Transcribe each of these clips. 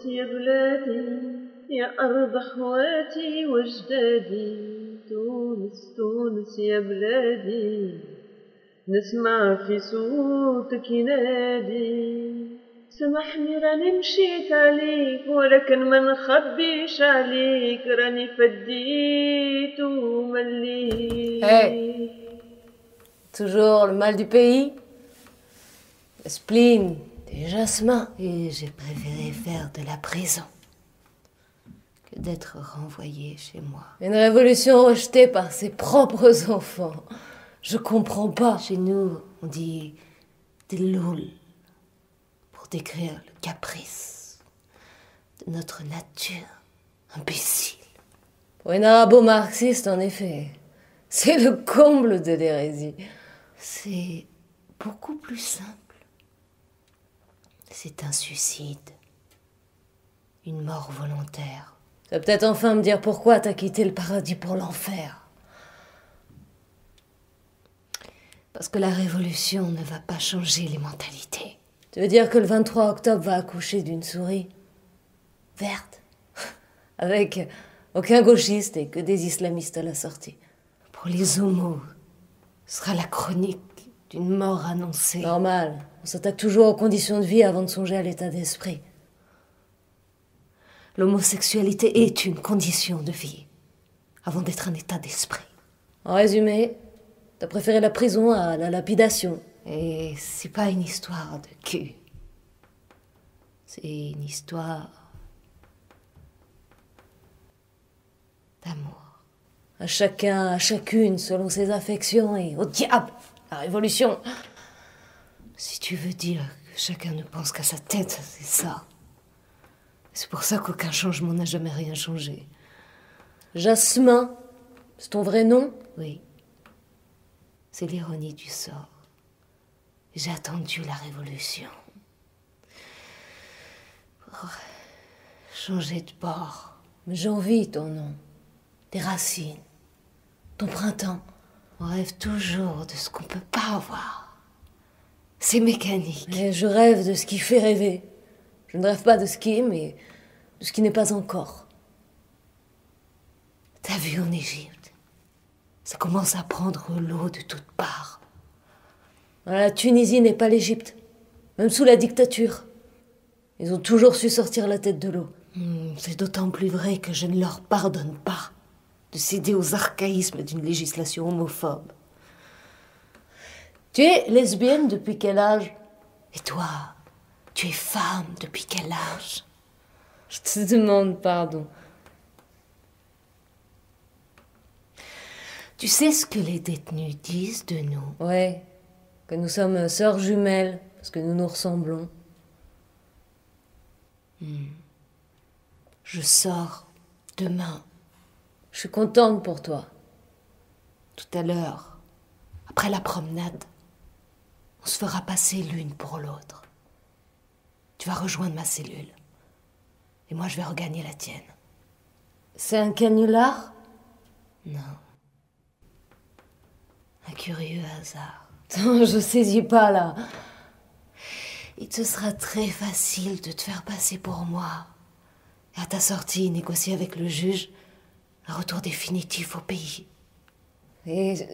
تونس يا بلادي يا أرض أخواتي وأجدادي، تونس تونس يا بلادي نسمع في صوتك ينادي. سامحني راني مشيت عليك ولكن ما نخبيش عليك، راني فديت ومليت. Hey, toujours le mal du pays, le spleen, des jasmins. Et j'ai préféré faire de la prison que d'être renvoyée chez moi. Une révolution rejetée par ses propres enfants. Je comprends pas. Chez nous, on dit des louls pour décrire le caprice de notre nature imbécile. Pour une arabo-marxiste, en effet, c'est le comble de l'hérésie. C'est beaucoup plus simple. C'est un suicide. Une mort volontaire. Tu vas peut-être enfin me dire pourquoi t'as quitté le paradis pour l'enfer. Parce que la révolution ne va pas changer les mentalités. Tu veux dire que le 23 octobre va accoucher d'une souris verte, avec aucun gauchiste et que des islamistes à la sortie. Pour les homos, ce sera la chronique d'une mort annoncée. Normal, on s'attaque toujours aux conditions de vie avant de songer à l'état d'esprit. L'homosexualité est une condition de vie, avant d'être un état d'esprit. En résumé, t'as préféré la prison à la lapidation. Et c'est pas une histoire de cul. C'est une histoire d'amour. À chacun, à chacune, selon ses affections, et au diable, la révolution. Si tu veux dire que chacun ne pense qu'à sa tête, c'est ça. C'est pour ça qu'aucun changement n'a jamais rien changé. Jasmin, c'est ton vrai nom? Oui. C'est l'ironie du sort. J'ai attendu la révolution pour changer de bord. Mais j'ai envie ton nom, tes racines, ton printemps. On rêve toujours de ce qu'on peut pas avoir. C'est mécanique. Et je rêve de ce qui fait rêver. Je ne rêve pas de ce qui est, mais de ce qui n'est pas encore. T'as vu en Égypte? Ça commence à prendre l'eau de toutes parts. La Tunisie n'est pas l'Égypte, même sous la dictature. Ils ont toujours su sortir la tête de l'eau. C'est d'autant plus vrai que je ne leur pardonne pas de céder aux archaïsmes d'une législation homophobe. Tu es lesbienne depuis quel âge? Et toi, tu es femme depuis quel âge? Je te demande pardon. Tu sais ce que les détenus disent de nous? Ouais, que nous sommes sœurs jumelles, parce que nous nous ressemblons. Je sors demain. Je suis contente pour toi. Tout à l'heure, après la promenade, on se fera passer l'une pour l'autre. Tu vas rejoindre ma cellule. Et moi, je vais regagner la tienne. C'est un canular? Non. Un curieux hasard. Attends, je saisis pas, là. Il te sera très facile de te faire passer pour moi. Et à ta sortie, négocier avec le juge un retour définitif au pays. Et je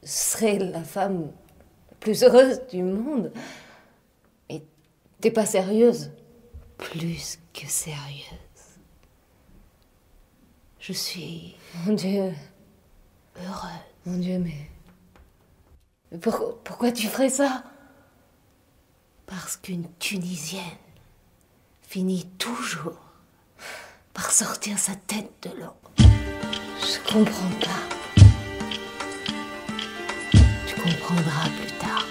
serai la femme la plus heureuse du monde. Et t'es pas sérieuse? Plus que sérieuse. Je suis... Mon Dieu. Heureuse. Mon Dieu, mais pourquoi tu ferais ça? Parce qu'une Tunisienne finit toujours par sortir sa tête de l'eau. Je comprends pas. Tu comprendras plus tard.